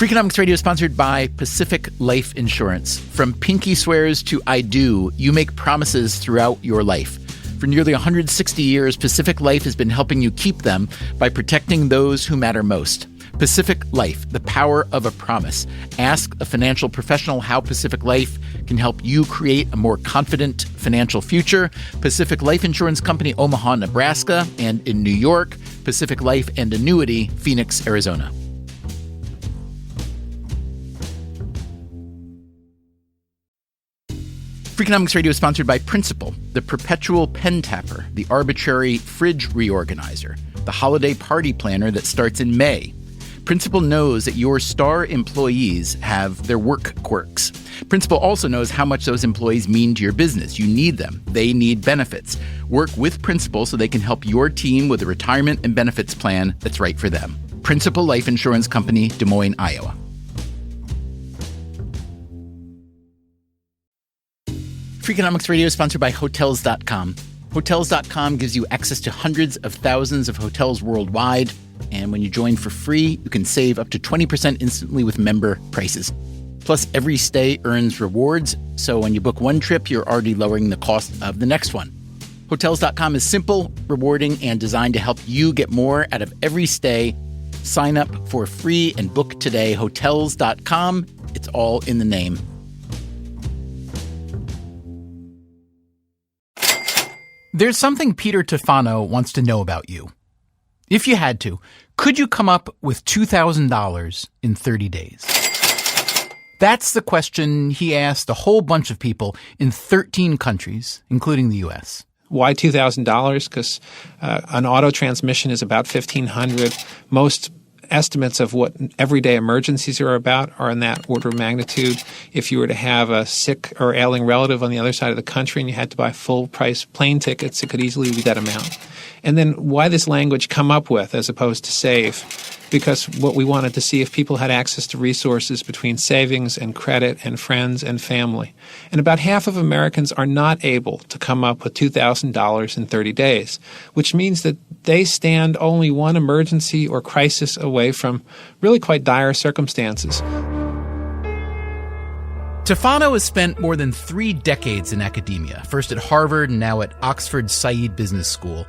Freakonomics Radio is sponsored by Pacific Life Insurance. From pinky swears to I do, you make promises throughout your life. For nearly 160 years, Pacific Life has been helping you keep them by protecting those who matter most. Pacific Life, the power of a promise. Ask a financial professional how Pacific Life can help you create a more confident financial future. Pacific Life Insurance Company, Omaha, Nebraska, and in New York, Pacific Life and Annuity, Phoenix, Arizona. Freakonomics Radio is sponsored by Principal, the perpetual pen tapper, the arbitrary fridge reorganizer, the holiday party planner that starts in May. Principal knows that your star employees have their work quirks. Principal also knows how much those employees mean to your business. You need them. They need benefits. Work with Principal so they can help your team with a retirement and benefits plan that's right for them. Principal Life Insurance Company, Des Moines, Iowa. Freakonomics Radio is sponsored by Hotels.com. Hotels.com gives you access to hundreds of thousands of hotels worldwide. And when you join for free, you can save up to 20% instantly with member prices. Plus, every stay earns rewards. So when you book one trip, you're already lowering the cost of the next one. Hotels.com is simple, rewarding, and designed to help you get more out of every stay. Sign up for free and book today. Hotels.com. It's all in the name. There's something Peter Tufano wants to know about you. If you had to, could you come up with $2,000 in 30 days? That's the question he asked a whole bunch of people in 13 countries, including the U.S. Why $2,000? Because an auto transmission is about $1,500. Most estimates of what everyday emergencies are about are in that order of magnitude. If you were to have a sick or ailing relative on the other side of the country and you had to buy full-price plane tickets, it could easily be that amount. And then why this language come up with as opposed to save? Because what we wanted to see if people had access to resources between savings and credit and friends and family. And about half of Americans are not able to come up with $2,000 in 30 days, which means that they stand only one emergency or crisis away from really quite dire circumstances. Tufano has spent more than 3 decades in academia, first at Harvard and now at Oxford Said Business School,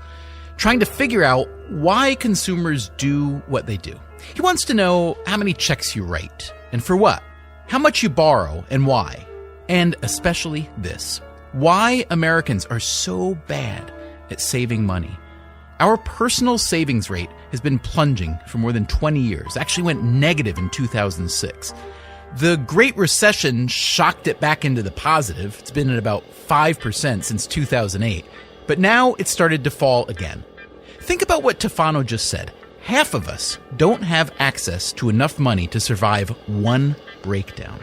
trying to figure out why consumers do what they do. He wants to know how many checks you write, and for what, how much you borrow, and why. And especially this, why Americans are so bad at saving money. Our personal savings rate has been plunging for more than 20 years, actually went negative in 2006. The Great Recession shocked it back into the positive. It's been at about 5% since 2008. But now it's started to fall again. Think about what Tufano just said. Half of us don't have access to enough money to survive one breakdown.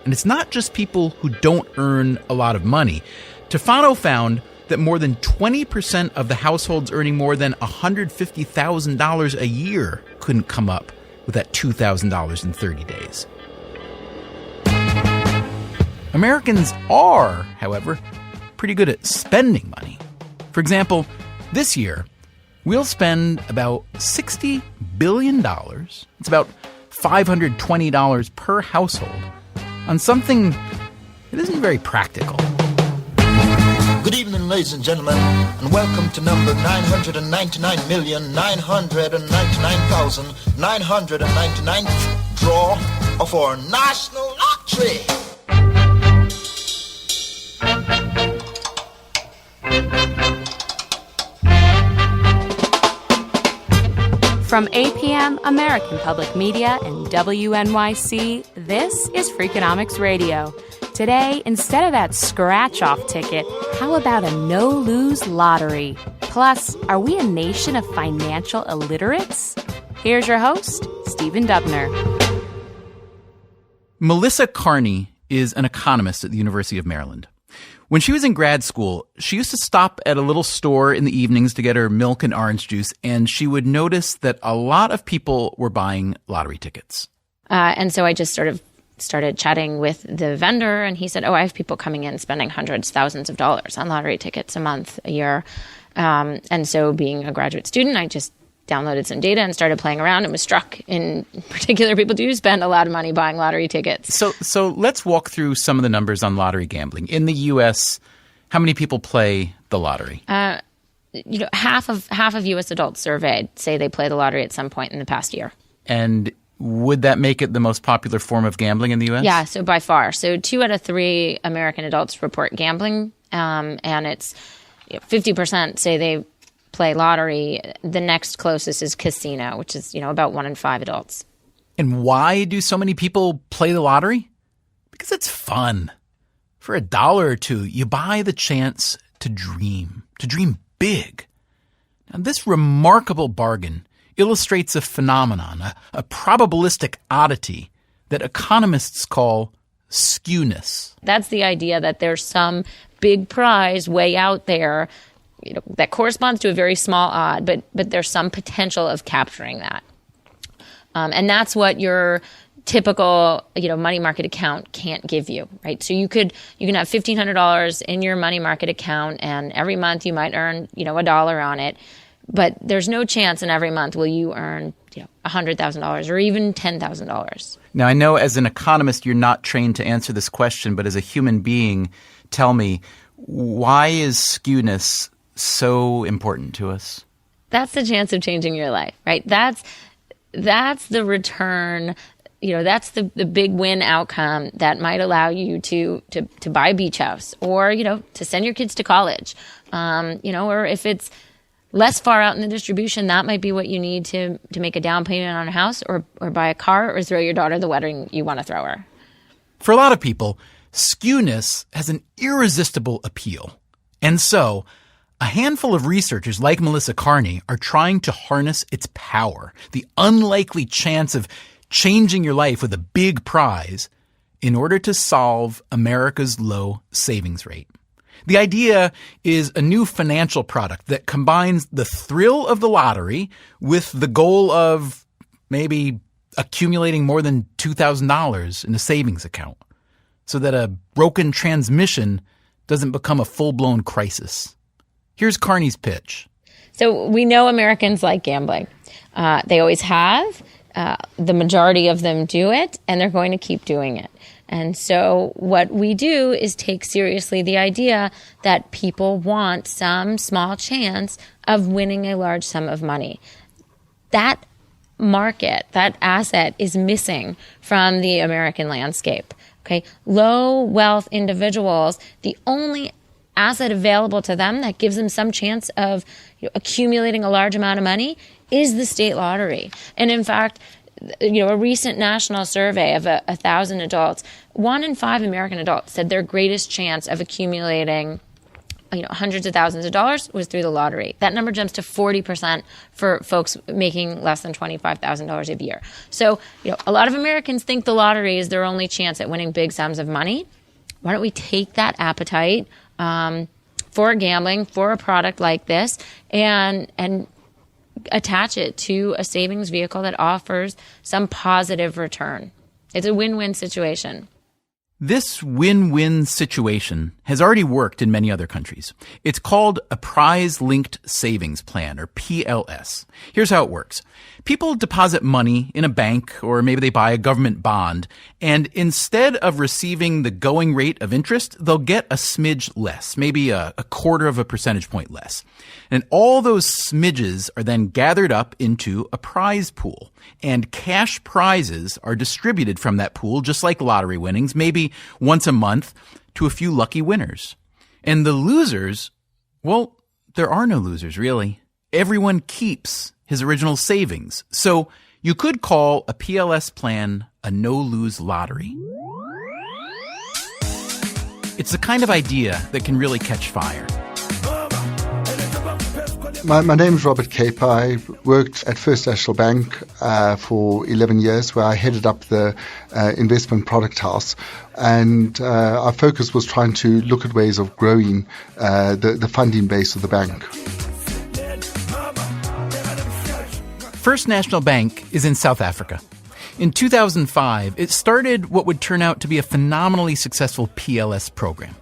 And it's not just people who don't earn a lot of money. Tufano found that more than 20% of the households earning more than $150,000 a year couldn't come up with that $2,000 in 30 days. Americans are, however, pretty good at spending money. For example, this year, we'll spend about $60 billion, it's about $520 per household, on something that isn't very practical. Good evening, ladies and gentlemen, and welcome to number 999,999,999th draw of our national lottery. From APM, American Public Media, and WNYC, this is Freakonomics Radio. Today, instead of that scratch-off ticket, how about a no-lose lottery? Plus, are we a nation of financial illiterates? Here's your host, Stephen Dubner. Melissa Carney is an economist at the University of Maryland. When she was in grad school, she used to stop at a little store in the evenings to get her milk and orange juice, and she would notice that a lot of people were buying lottery tickets. And so I just sort of started chatting with the vendor, and he said, I have people coming in spending hundreds, thousands of dollars on lottery tickets a month, a year. And so being a graduate student, I just downloaded some data and started playing around and was struck. In particular, people do spend a lot of money buying lottery tickets. So let's walk through some of the numbers on lottery gambling. In the U.S., how many people play the lottery? Half of U.S. adults surveyed say they play the lottery at some point in the past year. And would that make it the most popular form of gambling in the U.S.? Yeah, so by far. So 2 out of 3 American adults report gambling, and it's 50% say they play lottery. The next closest is casino, which is about 1 in 5 adults. And why do so many people play the lottery? Because it's fun. For $1 or $2, you buy the chance to dream big. Now, this remarkable bargain illustrates a phenomenon, a probabilistic oddity that economists call skewness. That's the idea that there's some big prize way out there, that corresponds to a very small odd, but there's some potential of capturing that. And that's what your typical, money market account can't give you, right? So you can have $1,500 in your money market account, and every month you might earn, $1 on it. But there's no chance in every month will you earn, $100,000 or even $10,000. Now, I know as an economist, you're not trained to answer this question, but as a human being, tell me, why is skewness so important to us? That's the chance of changing your life, right? That's the return. That's the big win outcome that might allow you to buy a beach house or, to send your kids to college. Or if it's less far out in the distribution, that might be what you need to make a down payment on a house or buy a car or throw your daughter the wedding you want to throw her. For a lot of people, skewness has an irresistible appeal. And so a handful of researchers like Melissa Carney are trying to harness its power, the unlikely chance of changing your life with a big prize, in order to solve America's low savings rate. The idea is a new financial product that combines the thrill of the lottery with the goal of maybe accumulating more than $2,000 in a savings account so that a broken transmission doesn't become a full-blown crisis. Here's Carney's pitch. So we know Americans like gambling. They always have. The majority of them do it, and they're going to keep doing it. And so what we do is take seriously the idea that people want some small chance of winning a large sum of money. That market, that asset is missing from the American landscape. Okay, low wealth individuals, the only asset available to them that gives them some chance of accumulating a large amount of money is the state lottery. And in fact, a recent national survey of 1,000 adults, 1 in 5 American adults said their greatest chance of accumulating hundreds of thousands of dollars was through the lottery. That number jumps to 40% for folks making less than $25,000 a year. So, a lot of Americans think the lottery is their only chance at winning big sums of money. Why don't we take that appetite for gambling, for a product like this, and attach it to a savings vehicle that offers some positive return? It's a win-win situation. This win-win situation has already worked in many other countries. It's called a prize-linked savings plan, or PLS. Here's how it works. People deposit money in a bank, or maybe they buy a government bond, and instead of receiving the going rate of interest, they'll get a smidge less, maybe a quarter of a percentage point less. And all those smidges are then gathered up into a prize pool, and cash prizes are distributed from that pool, just like lottery winnings, maybe once a month, to a few lucky winners. And the losers, well, there are no losers, really. Everyone keeps his original savings. So you could call a PLS plan a no-lose lottery. It's the kind of idea that can really catch fire. My name is Robert Cape. I worked at First National Bank for 11 years, where I headed up the investment product house. And our focus was trying to look at ways of growing the funding base of the bank. First National Bank is in South Africa. In 2005, it started what would turn out to be a phenomenally successful PLS program.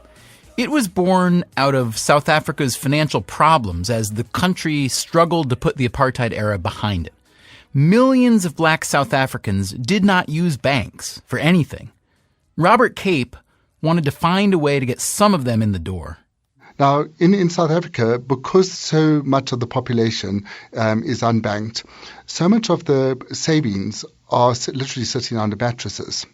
It was born out of South Africa's financial problems as the country struggled to put the apartheid era behind it. Millions of black South Africans did not use banks for anything. Robert Cape wanted to find a way to get some of them in the door. Now, in South Africa, because so much of the population is unbanked, so much of the savings are literally sitting under mattresses.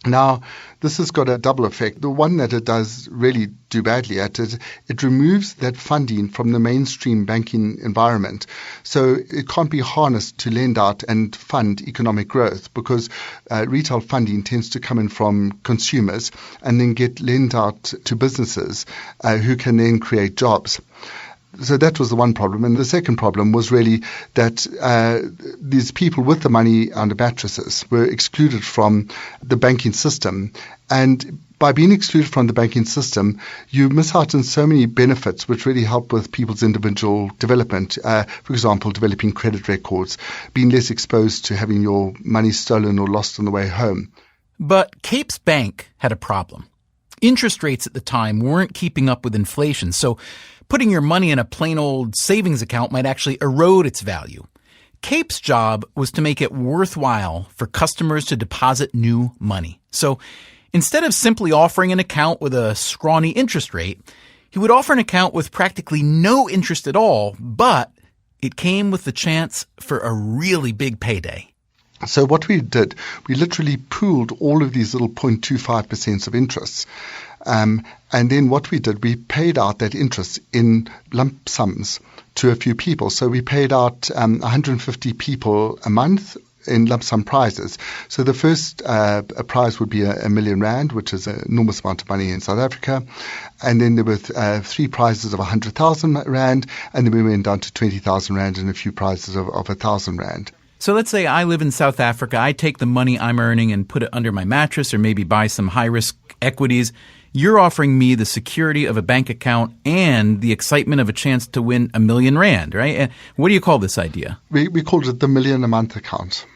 Now, this has got a double effect. The one that it does really do badly at it removes that funding from the mainstream banking environment. So it can't be harnessed to lend out and fund economic growth because retail funding tends to come in from consumers and then get lent out to businesses who can then create jobs. So that was the one problem. And the second problem was really that these people with the money under mattresses were excluded from the banking system. And by being excluded from the banking system, you miss out on so many benefits which really help with people's individual development. For example, developing credit records, being less exposed to having your money stolen or lost on the way home. But Cape's bank had a problem. Interest rates at the time weren't keeping up with inflation, so putting your money in a plain old savings account might actually erode its value. Cape's job was to make it worthwhile for customers to deposit new money. So instead of simply offering an account with a scrawny interest rate, he would offer an account with practically no interest at all, but it came with the chance for a really big payday. So what we did, we literally pooled all of these little 0.25% of interest. And then what we did, we paid out that interest in lump sums to a few people. So we paid out 150 people a month in lump sum prizes. So the first a prize would be R1 million, which is an enormous amount of money in South Africa. And then there were 3 prizes of 100,000 rand, and then we went down to 20,000 rand and a few prizes of 1,000 rand. So let's say I live in South Africa. I take the money I'm earning and put it under my mattress or maybe buy some high-risk equities. You're offering me the security of a bank account and the excitement of a chance to win R1 million, right? And what do you call this idea? We called it the million a month account.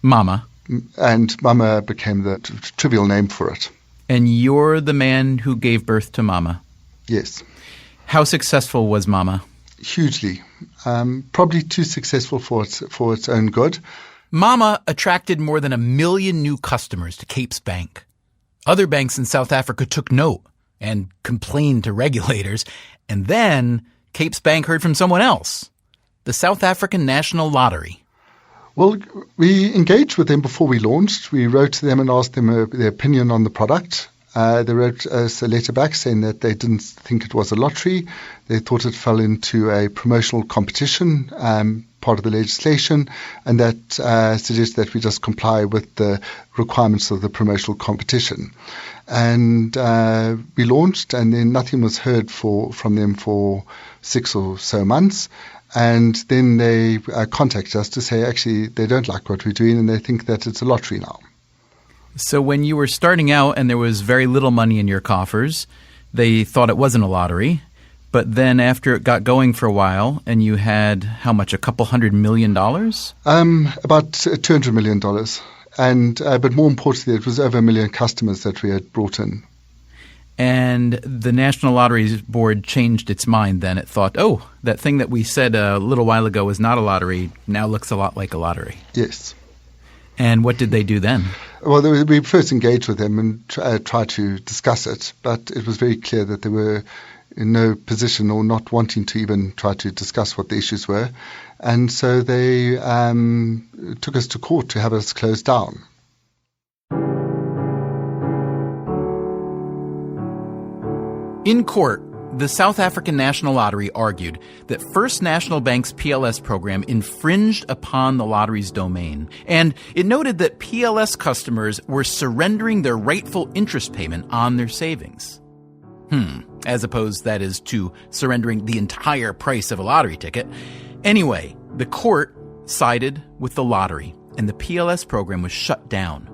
Mama. And Mama became the trivial name for it. And you're the man who gave birth to Mama? Yes. How successful was Mama? Hugely. Probably too successful for its own good. Mama attracted more than 1 million new customers to Cape's bank. Other banks in South Africa took note and complained to regulators. And then Cape's bank heard from someone else, the South African National Lottery. Well, we engaged with them before we launched. We wrote to them and asked them their opinion on the product. They wrote us a letter back saying that they didn't think it was a lottery. They thought it fell into a promotional competition, part of the legislation, and that suggests that we just comply with the requirements of the promotional competition. And we launched, and then nothing was heard from them for 6 or so months. And then they contacted us to say, actually, they don't like what we're doing, and they think that it's a lottery now. So when you were starting out and there was very little money in your coffers, they thought it wasn't a lottery. But then after it got going for a while and you had, how much, a couple $100 million? About $200 million. And but more importantly, it was over 1 million customers that we had brought in. And the National Lottery Board changed its mind then. It thought, oh, that thing that we said a little while ago was not a lottery now looks a lot like a lottery. Yes. And what did they do then? Well, we first engaged with them and tried to discuss it, but it was very clear that they were in no position or not wanting to even try to discuss what the issues were. And so they took us to court to have us closed down. In court, the South African National Lottery argued that First National Bank's PLS program infringed upon the lottery's domain, and it noted that PLS customers were surrendering their rightful interest payment on their savings. As opposed, that is, to surrendering the entire price of a lottery ticket. Anyway, the court sided with the lottery, and the PLS program was shut down.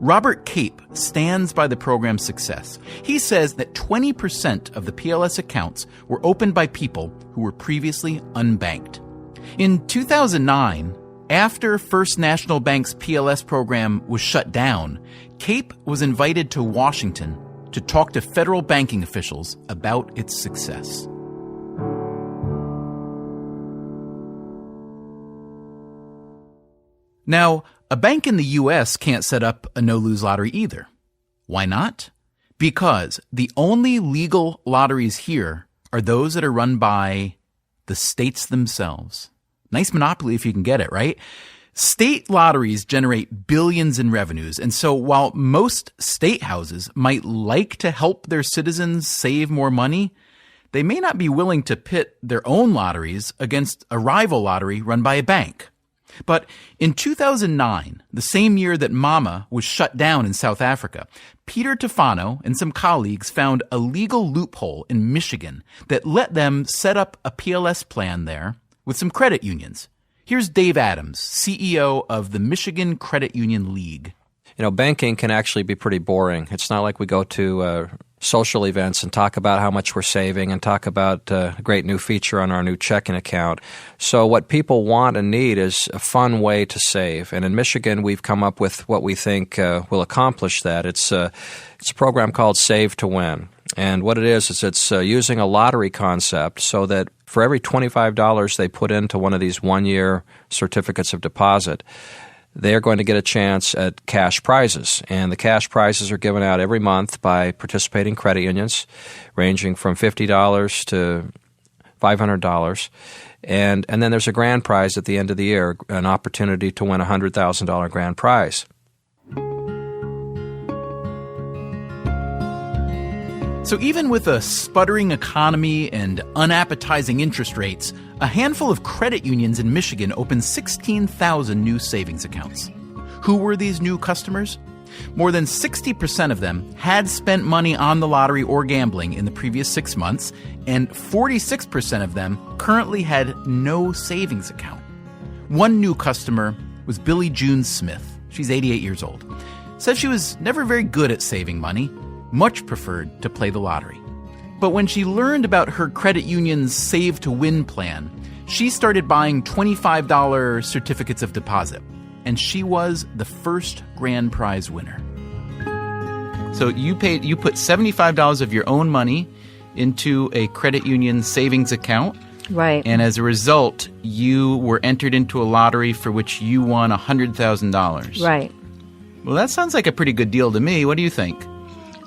Robert Cape stands by the program's success. He says that 20% of the PLS accounts were opened by people who were previously unbanked. In 2009, after First National Bank's PLS program was shut down, Cape was invited to Washington to talk to federal banking officials about its success. Now, a bank in the U.S. can't set up a no-lose lottery either. Why not? Because the only legal lotteries here are those that are run by the states themselves. Nice monopoly if you can get it, right? State lotteries generate billions in revenues, and so while most state houses might like to help their citizens save more money, they may not be willing to pit their own lotteries against a rival lottery run by a bank. But in 2009, the same year that Mama was shut down in South Africa, Peter Tufano and some colleagues found a legal loophole in Michigan that let them set up a PLS plan there with some credit unions. Here's Dave Adams, CEO of the Michigan Credit Union League. Banking can actually be pretty boring. It's not like we go to social events and talk about how much we're saving and talk about a great new feature on our new checking account. So what people want and need is a fun way to save. And in Michigan, we've come up with what we think will accomplish that. It's a program called Save to Win. And what it is it's using a lottery concept so that for every $25 they put into one of these one-year certificates of deposit, they're going to get a chance at cash prizes. And the cash prizes are given out every month by participating credit unions, ranging from $50 to $500. And then there's a grand prize at the end of the year, an opportunity to win a $100,000 grand prize. So even with a sputtering economy and unappetizing interest rates, a handful of credit unions in Michigan opened 16,000 new savings accounts. Who were these new customers? More than 60% of them had spent money on the lottery or gambling in the previous 6 months, and 46% of them currently had no savings account. One new customer was Billie June Smith. She's 88 years old. Says she was never very good at saving money, much preferred to play the lottery. But when she learned about her credit union's Save to Win plan, she started buying $25 certificates of deposit, and she was the first grand prize winner. So you put $75 of your own money into a credit union savings account. Right. And as a result, you were entered into a lottery for which you won $100,000. Right. Well, that sounds like a pretty good deal to me. What do you think?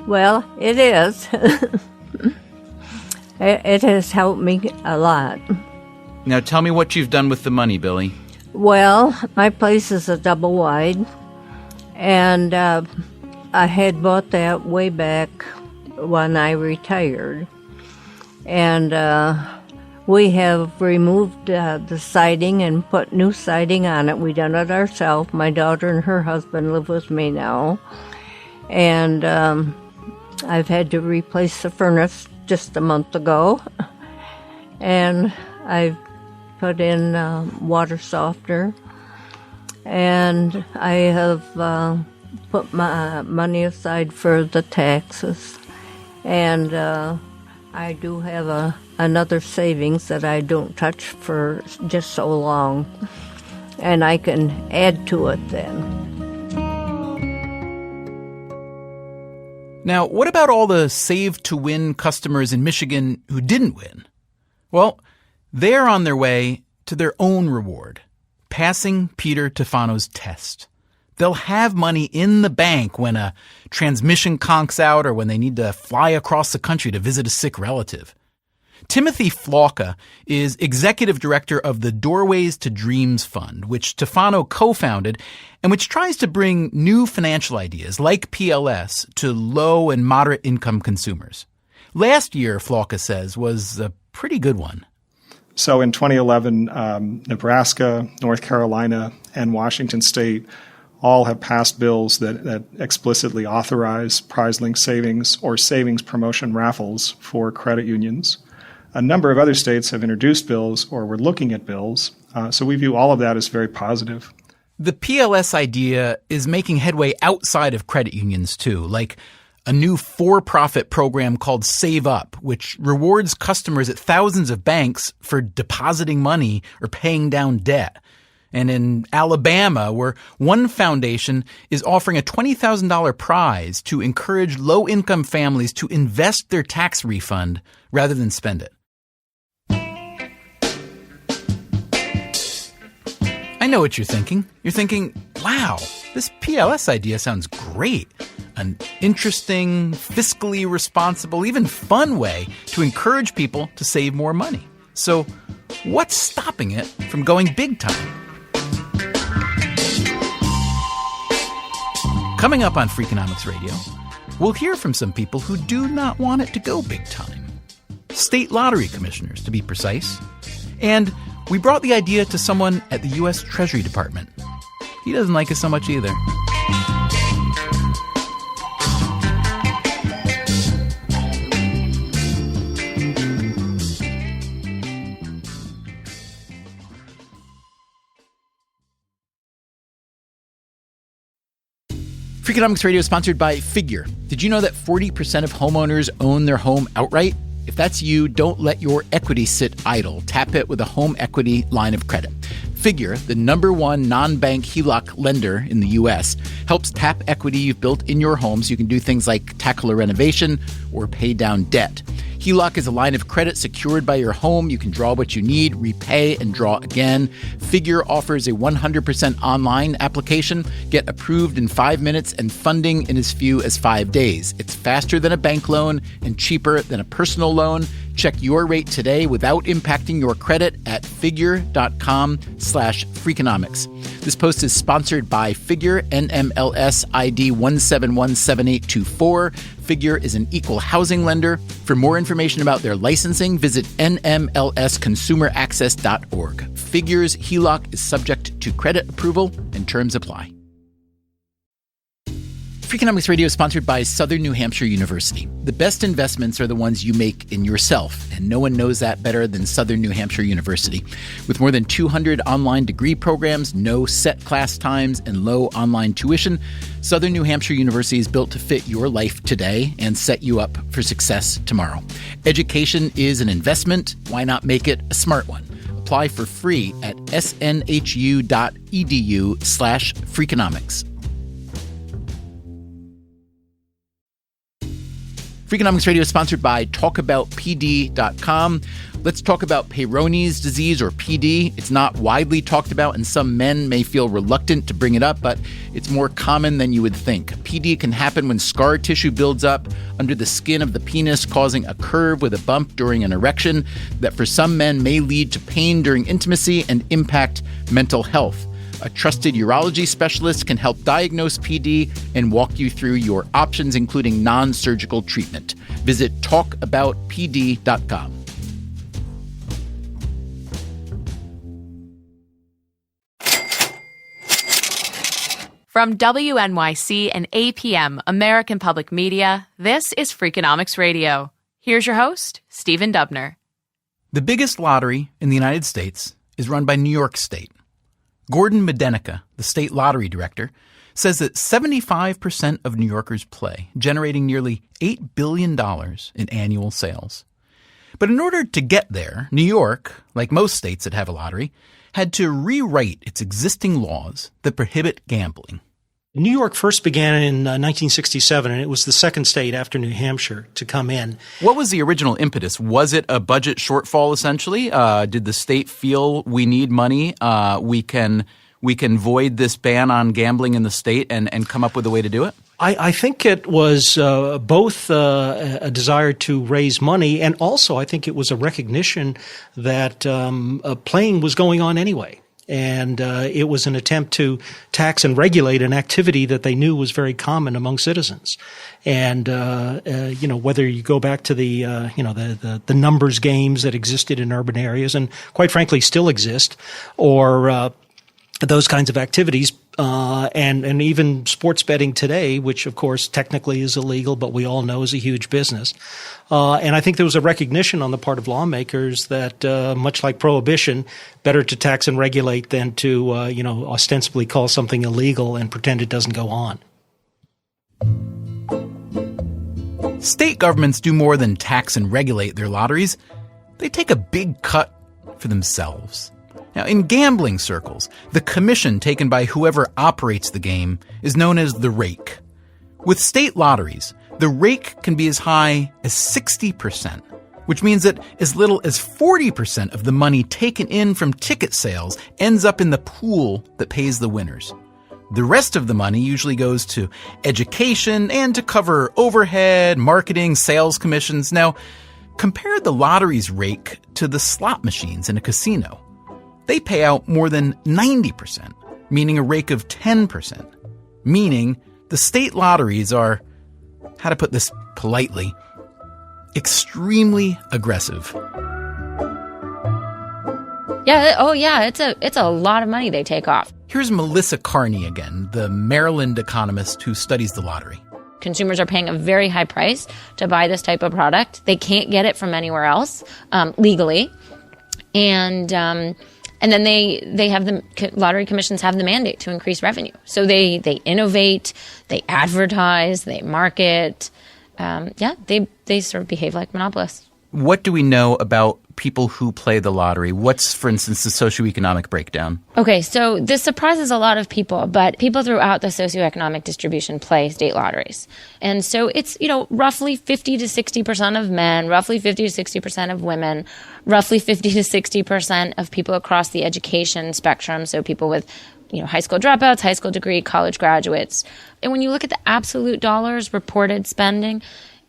Well, it is. It has helped me a lot. Now tell me what you've done with the money, Billy. Well, my place is a double wide, and I had bought that way back when I retired. And we have removed the siding and put new siding on it. We done it ourselves. My daughter and her husband live with me now. And I've had to replace the furnace just a month ago. And I've put in water softener. And I have put my money aside for the taxes. And I do have another savings that I don't touch for just so long. And I can add to it then. Now, what about all the Save to Win customers in Michigan who didn't win? Well, they're on their way to their own reward, passing Peter Tufano's test. They'll have money in the bank when a transmission conks out or when they need to fly across the country to visit a sick relative. Timothy Flauca is executive director of the Doorways to Dreams Fund, which Tufano co-founded and which tries to bring new financial ideas like PLS to low and moderate income consumers. Last year, Flauca says, was a pretty good one. So in 2011, Nebraska, North Carolina, and Washington State all have passed bills that explicitly authorize prize-linked savings or savings promotion raffles for credit unions. A number of other states have introduced bills or were looking at bills, so we view all of that as very positive. The PLS idea is making headway outside of credit unions, too, like a new for-profit program called Save Up, which rewards customers at thousands of banks for depositing money or paying down debt. and in Alabama, where one foundation is offering a $20,000 prize to encourage low-income families to invest their tax refund rather than spend it. I know what you're thinking. You're thinking, wow, this PLS idea sounds great. An interesting, fiscally responsible, even fun way to encourage people to save more money. So what's stopping it from going big time? Coming up on Freakonomics Radio, we'll hear from some people who do not want it to go big time. State lottery commissioners, to be precise. And we brought the idea to someone at the U.S. Treasury Department. He doesn't like it so much either. Freakonomics Radio is sponsored by Figure. Did you know that 40% of homeowners own their home outright? If that's you, don't let your equity sit idle. Tap it with a home equity line of credit. Figure, the #1 non-bank HELOC lender in the U.S., helps tap equity you've built in your home so you can do things like tackle a renovation or pay down debt. HELOC is a line of credit secured by your home. You can draw what you need, repay, and draw again. Figure offers a 100% online application. Get approved in 5 minutes and funding in as few as 5 days. It's faster than a bank loan and cheaper than a personal loan. Check your rate today without impacting your credit at figure.com/Freakonomics. This post is sponsored by Figure, NMLS ID 1717824. Figure is an equal housing lender. For more information about their licensing, visit nmlsconsumeraccess.org. Figure's HELOC is subject to credit approval and terms apply. Freakonomics Radio is sponsored by Southern New Hampshire University. The best investments are the ones you make in yourself, and no one knows that better than Southern New Hampshire University. With more than 200 online degree programs, no set class times, and low online tuition, Southern New Hampshire University is built to fit your life today and set you up for success tomorrow. Education is an investment. Why not make it a smart one? Apply for free at snhu.edu/Freakonomics. Freakonomics Radio is sponsored by TalkAboutPD.com. Let's talk about Peyronie's disease, or PD. It's not widely talked about, and some men may feel reluctant to bring it up, but it's more common than you would think. PD can happen when scar tissue builds up under the skin of the penis, causing a curve with a bump during an erection that for some men may lead to pain during intimacy and impact mental health. A trusted urology specialist can help diagnose PD and walk you through your options, including non-surgical treatment. Visit talkaboutpd.com. From WNYC and APM, American Public Media, this is Freakonomics Radio. Here's your host, Stephen Dubner. The biggest lottery in the United States is run by New York State. Gordon Medenica, the state lottery director, says that 75% of New Yorkers play, generating nearly $8 billion in annual sales. But in order to get there, New York, like most states that have a lottery, had to rewrite its existing laws that prohibit gambling. New York first began in 1967, and it was the second state after New Hampshire to come in. What was the original impetus? Was it a budget shortfall, essentially? Did the state feel we need money? We can void this ban on gambling in the state and come up with a way to do it? I think it was both a desire to raise money, and also I think it was a recognition that playing was going on anyway. And it was an attempt to tax and regulate an activity that they knew was very common among citizens. And whether you go back to the numbers games that existed in urban areas and quite frankly still exist, or those kinds of activities, and even sports betting today, which of course technically is illegal, but we all know is a huge business. And I think there was a recognition on the part of lawmakers that, much like prohibition, better to tax and regulate than to, ostensibly call something illegal and pretend it doesn't go on. State governments do more than tax and regulate their lotteries. They take a big cut for themselves. Now, in gambling circles, the commission taken by whoever operates the game is known as the rake. With state lotteries, the rake can be as high as 60%, which means that as little as 40% of the money taken in from ticket sales ends up in the pool that pays the winners. The rest of the money usually goes to education and to cover overhead, marketing, sales commissions. Now, compare the lottery's rake to the slot machines in a casino. They pay out more than 90%, meaning a rake of 10%, meaning the state lotteries are, how to put this politely, extremely aggressive. Yeah, oh yeah, it's a lot of money they take off. Here's Melissa Carney again, the Maryland economist who studies the lottery. Consumers are paying a very high price to buy this type of product. They can't get it from anywhere else legally, and then they have the lottery commissions have the mandate to increase revenue. So they innovate, they advertise, they market. They sort of behave like monopolists. What do we know about people who play the lottery? What's, for instance, the socioeconomic breakdown? Okay, so this surprises a lot of people, but people throughout the socioeconomic distribution play state lotteries. And so it's, roughly 50 to 60% of men, roughly 50 to 60% of women, roughly 50 to 60% of people across the education spectrum, so people with high school dropouts, high school degree, college graduates. And when you look at the absolute dollars reported spending,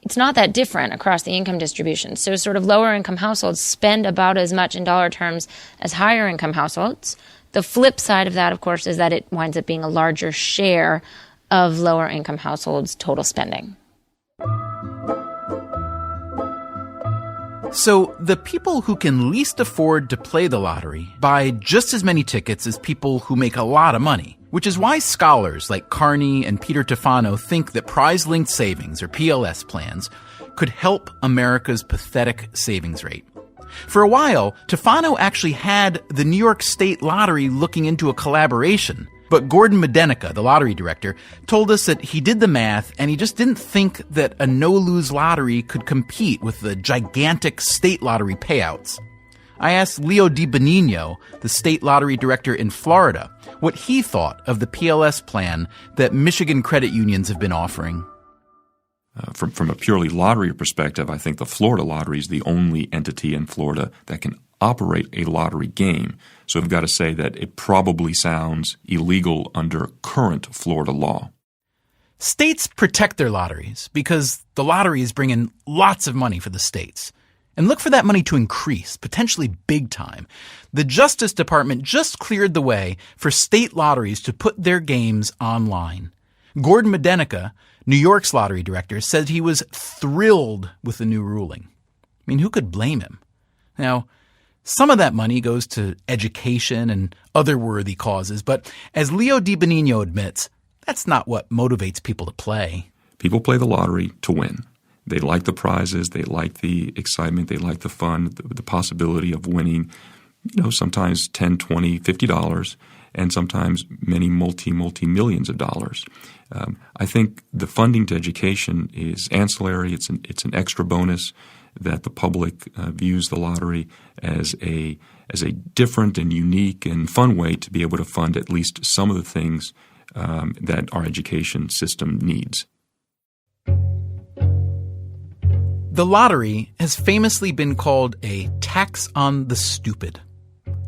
it's not that different across the income distribution. So sort of lower income households spend about as much in dollar terms as higher income households. The flip side of that, of course, is that it winds up being a larger share of lower income households' total spending. So the people who can least afford to play the lottery buy just as many tickets as people who make a lot of money, which is why scholars like Carney and Peter Tufano think that prize-linked savings, or PLS plans, could help America's pathetic savings rate. For a while, Tufano actually had the New York State Lottery looking into a collaboration. But Gordon Medenica, the lottery director, told us that he did the math and he just didn't think that a no-lose lottery could compete with the gigantic state lottery payouts. I asked Leo DiBenigno, the state lottery director in Florida, what he thought of the PLS plan that Michigan credit unions have been offering. From a purely lottery perspective, I think the Florida Lottery is the only entity in Florida that can operate a lottery game. So I've got to say that it probably sounds illegal under current Florida law. States protect their lotteries because the lotteries bring in lots of money for the states. And look for that money to increase, potentially big time. The Justice Department just cleared the way for state lotteries to put their games online. Gordon Medenica, New York's lottery director, said he was thrilled with the new ruling. I mean, who could blame him? Now, some of that money goes to education and other worthy causes, but as Leo DiBenigno admits, that's not what motivates people to play. People play the lottery to win. They like the prizes, they like the excitement, they like the fun, the possibility of winning, sometimes $10, $20, $50, and sometimes many multi-millions of dollars. I think the funding to education is ancillary. It's an extra bonus that the public views the lottery as a different and unique and fun way to be able to fund at least some of the things that our education system needs. The lottery has famously been called a tax on the stupid.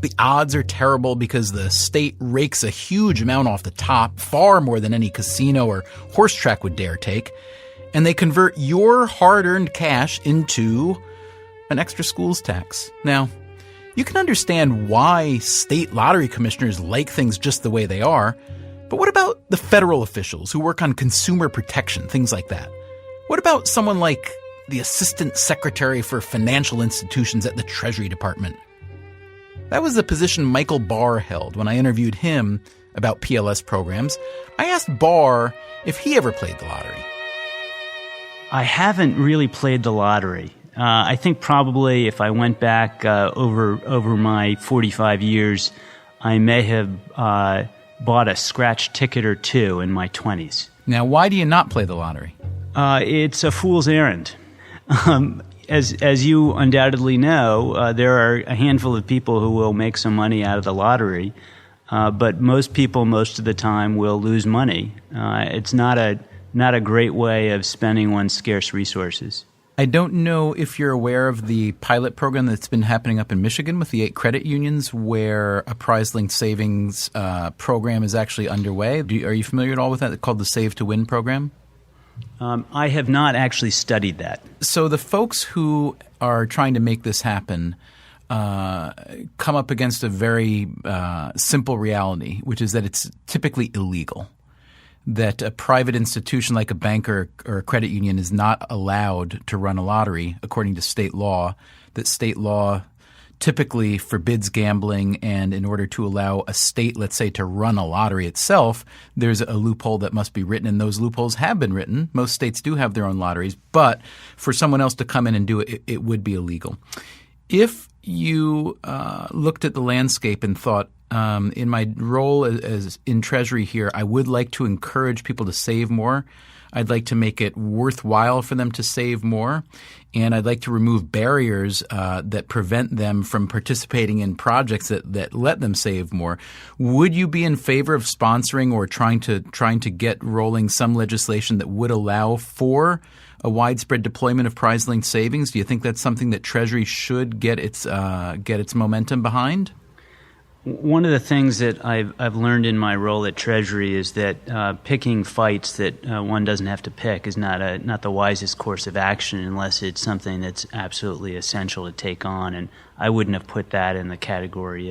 The odds are terrible because the state rakes a huge amount off the top, far more than any casino or horse track would dare take, and they convert your hard-earned cash into an extra schools tax. Now, you can understand why state lottery commissioners like things just the way they are, but what about the federal officials who work on consumer protection, things like that? What about someone like the Assistant Secretary for Financial Institutions at the Treasury Department? That was the position Michael Barr held when I interviewed him about PLS programs. I asked Barr if he ever played the lottery. I haven't really played the lottery. I think probably if I went back over my 45 years, I may have bought a scratch ticket or two in my 20s. Now, why do you not play the lottery? It's a fool's errand. as you undoubtedly know, there are a handful of people who will make some money out of the lottery, but most people, most of the time, will lose money. It's not a great way of spending one's scarce resources. I don't know if you're aware of the pilot program that's been happening up in Michigan with the 8 credit unions, where a prize-linked savings program is actually underway. Are you familiar at all with that? It's called the Save to Win program. I have not actually studied that. So the folks who are trying to make this happen come up against a very simple reality, which is that it's typically illegal. That a private institution like a bank or a credit union is not allowed to run a lottery according to state law, that state law typically forbids gambling, and in order to allow a state, let's say, to run a lottery itself, there's a loophole that must be written, and those loopholes have been written. Most states do have their own lotteries, but for someone else to come in and do it, it would be illegal. If you looked at the landscape and thought, in my role as in Treasury here, I would like to encourage people to save more. I'd like to make it worthwhile for them to save more. And I'd like to remove barriers that prevent them from participating in projects that let them save more. Would you be in favor of sponsoring or trying to get rolling some legislation that would allow for a widespread deployment of prize-linked savings? Do you think that's something that Treasury should get its momentum behind? One of the things that I've learned in my role at Treasury is that picking fights that one doesn't have to pick is not the wisest course of action unless it's something that's absolutely essential to take on. And I wouldn't have put that in the category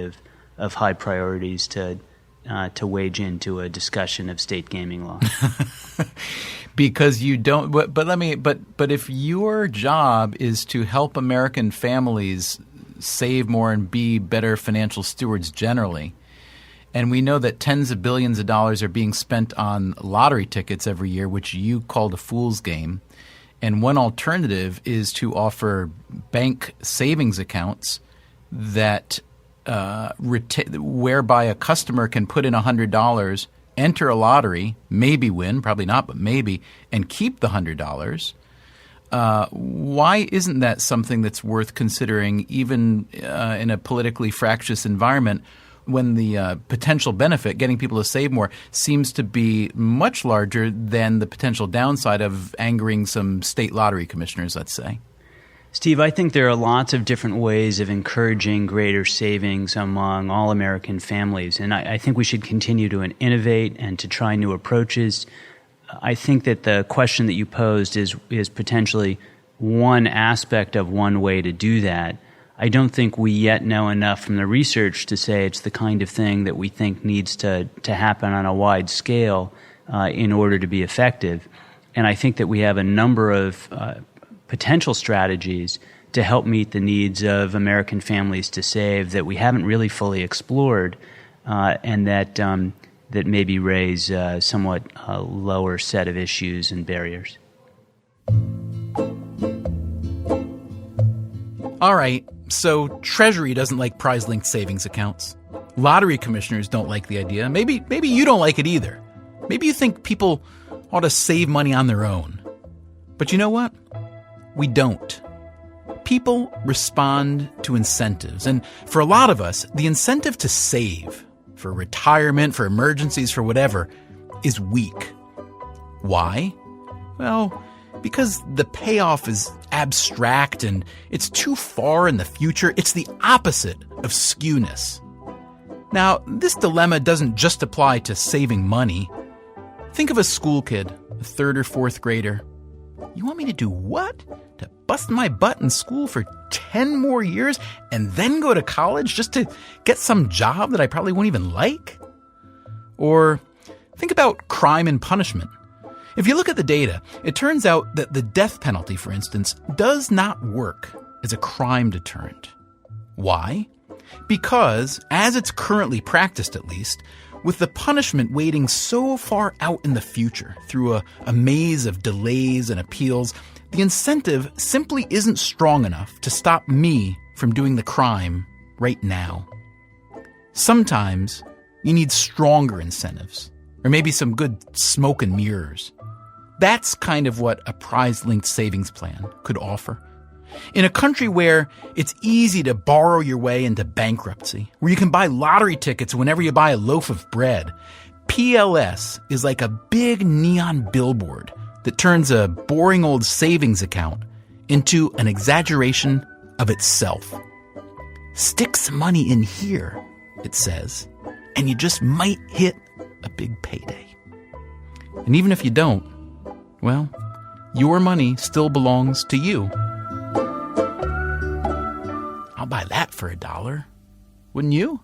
of high priorities to wage into a discussion of state gaming law. Because you don't. But if your job is to help American families save more and be better financial stewards generally, and we know that tens of billions of dollars are being spent on lottery tickets every year, which you called a fool's game, and one alternative is to offer bank savings accounts that whereby a customer can put in $100, enter a lottery, maybe win, probably not, but maybe, and keep the $100. Why isn't that something that's worth considering even in a politically fractious environment when the potential benefit, getting people to save more, seems to be much larger than the potential downside of angering some state lottery commissioners, let's say? Steve, I think there are lots of different ways of encouraging greater savings among all American families, and I think we should continue to innovate and to try new approaches. I think that the question that you posed is potentially one aspect of one way to do that. I don't think we yet know enough from the research to say it's the kind of thing that we think needs to happen on a wide scale in order to be effective. And I think that we have a number of potential strategies to help meet the needs of American families to save that we haven't really fully explored, and that maybe raise somewhat lower set of issues and barriers. All right, so Treasury doesn't like prize-linked savings accounts. Lottery commissioners don't like the idea. Maybe you don't like it either. Maybe you think people ought to save money on their own. But you know what? We don't. People respond to incentives. And for a lot of us, the incentive to save for retirement, for emergencies, for whatever, is weak. Why? Well, because the payoff is abstract and it's too far in the future. It's the opposite of skewness. Now, this dilemma doesn't just apply to saving money. Think of a school kid, a third or fourth grader. You want me to do what? To bust my butt in school for 10 more years and then go to college just to get some job that I probably won't even like? Or think about crime and punishment. If you look at the data, it turns out that the death penalty, for instance, does not work as a crime deterrent. Why? Because, as it's currently practiced at least, with the punishment waiting so far out in the future through a maze of delays and appeals, the incentive simply isn't strong enough to stop me from doing the crime right now. Sometimes you need stronger incentives, or maybe some good smoke and mirrors. That's kind of what a prize-linked savings plan could offer. In a country where it's easy to borrow your way into bankruptcy, where you can buy lottery tickets whenever you buy a loaf of bread, PLS is like a big neon billboard that turns a boring old savings account into an exaggeration of itself. Stick some money in here, it says, and you just might hit a big payday. And even if you don't, well, your money still belongs to you. I'll buy that for $1. Wouldn't you?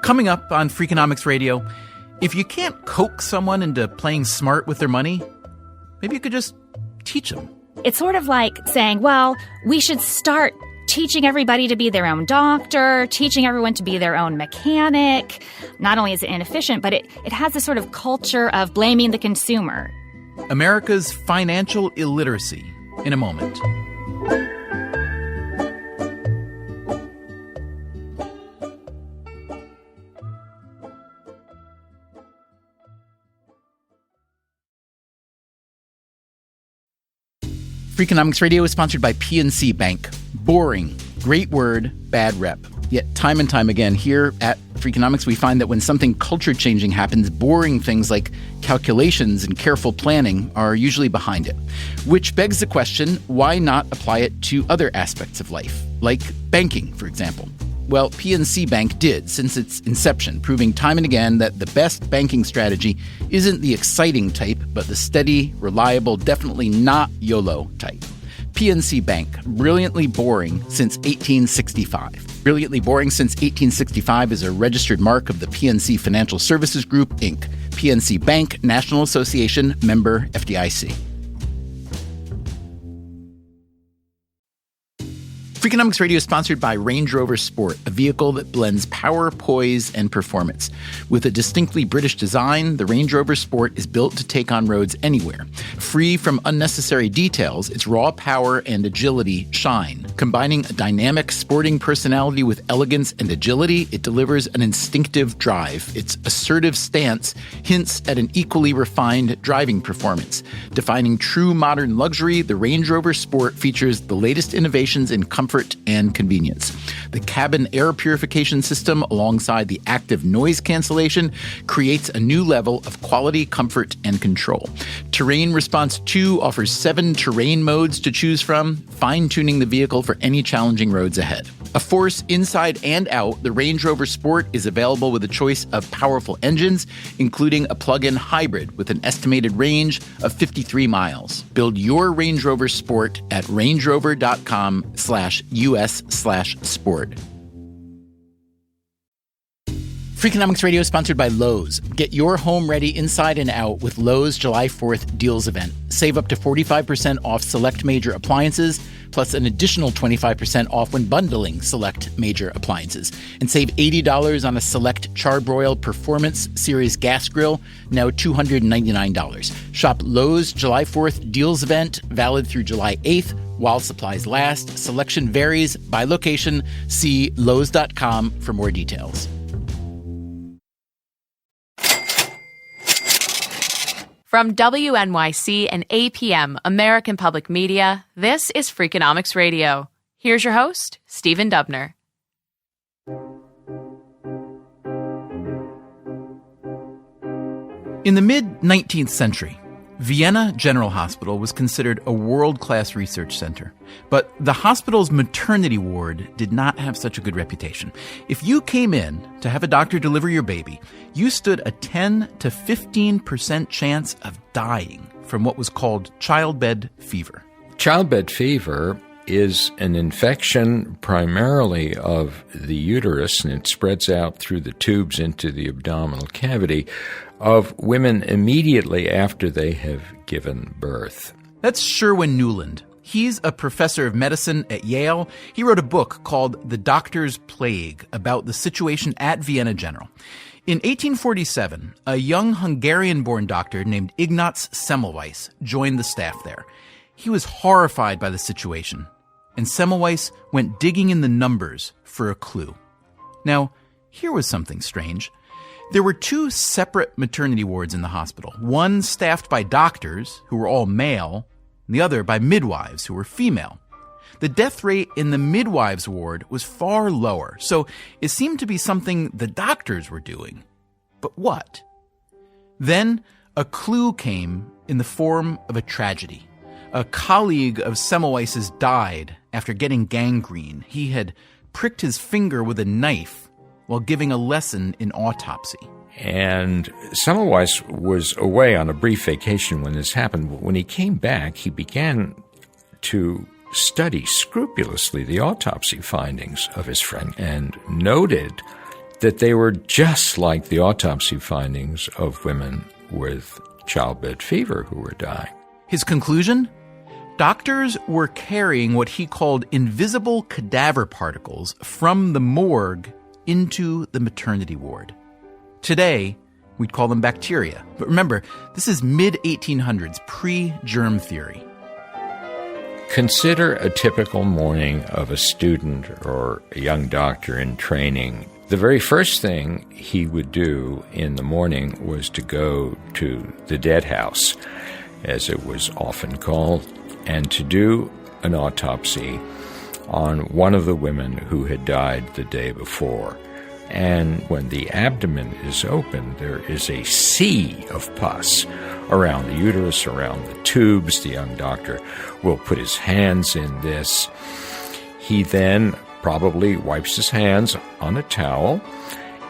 Coming up on Freakonomics Radio, if you can't coax someone into playing smart with their money, maybe you could just teach them. It's sort of like saying, well, we should start teaching everybody to be their own doctor, teaching everyone to be their own mechanic. Not only is it inefficient, but it has this sort of culture of blaming the consumer. America's financial illiteracy in a moment. Freakonomics Radio is sponsored by PNC Bank. Boring, great word, bad rep. Yet time and time again here at Freakonomics, we find that when something culture-changing happens, boring things like calculations and careful planning are usually behind it. Which begs the question, why not apply it to other aspects of life, like banking, for example? Well, PNC Bank did since its inception, proving time and again that the best banking strategy isn't the exciting type, but the steady, reliable, definitely not YOLO type. PNC Bank, brilliantly boring since 1865. Brilliantly boring since 1865 is a registered mark of the PNC Financial Services Group, Inc. PNC Bank, National Association, member FDIC. Freakonomics Radio is sponsored by Range Rover Sport, a vehicle that blends power, poise, and performance. With a distinctly British design, the Range Rover Sport is built to take on roads anywhere. Free from unnecessary details, its raw power and agility shine. Combining a dynamic sporting personality with elegance and agility, it delivers an instinctive drive. Its assertive stance hints at an equally refined driving performance. Defining true modern luxury, the Range Rover Sport features the latest innovations in comfort and convenience. The cabin air purification system, alongside the active noise cancellation, creates a new level of quality, comfort, and control. Terrain Response 2 offers 7 terrain modes to choose from, fine-tuning the vehicle for any challenging roads ahead. A force inside and out, the Range Rover Sport is available with a choice of powerful engines, including a plug-in hybrid with an estimated range of 53 miles. Build your Range Rover Sport at rangerover.com/US/sport. Freakonomics Radio is sponsored by Lowe's. Get your home ready inside and out with Lowe's July 4th deals event. Save up to 45% off select major appliances, plus an additional 25% off when bundling select major appliances. And save $80 on a select Charbroil Performance Series gas grill, now $299. Shop Lowe's July 4th deals event, valid through July 8th, while supplies last. Selection varies by location. See Lowe's.com for more details. From WNYC and APM, American Public Media, this is Freakonomics Radio. Here's your host, Stephen Dubner. In the mid-19th century, Vienna General Hospital was considered a world-class research center, but the hospital's maternity ward did not have such a good reputation. If you came in to have a doctor deliver your baby, you stood a 10 to 15% chance of dying from what was called childbed fever. Childbed fever is an infection primarily of the uterus, and it spreads out through the tubes into the abdominal cavity of women immediately after they have given birth. That's Sherwin Newland. He's a professor of medicine at Yale. He wrote a book called The Doctor's Plague about the situation at Vienna General. In 1847, a young Hungarian-born doctor named Ignaz Semmelweis joined the staff there. He was horrified by the situation, and Semmelweis went digging in the numbers for a clue. Now, here was something strange. There were 2 separate maternity wards in the hospital, one staffed by doctors, who were all male, and the other by midwives, who were female. The death rate in the midwives' ward was far lower, so it seemed to be something the doctors were doing. But what? Then a clue came in the form of a tragedy. A colleague of Semmelweis's died after getting gangrene. He had pricked his finger with a knife while giving a lesson in autopsy. And Semmelweis was away on a brief vacation when this happened. But when he came back, he began to study scrupulously the autopsy findings of his friend and noted that they were just like the autopsy findings of women with childbed fever who were dying. His conclusion? Doctors were carrying what he called invisible cadaver particles from the morgue into the maternity ward. Today, we'd call them bacteria. But remember, this is mid-1800s, pre-germ theory. Consider a typical morning of a student or a young doctor in training. The very first thing he would do in the morning was to go to the dead house, as it was often called, and to do an autopsy on one of the women who had died the day before. And when the abdomen is open, there is a sea of pus around the uterus, around the tubes. The young doctor will put his hands in this. He then probably wipes his hands on a towel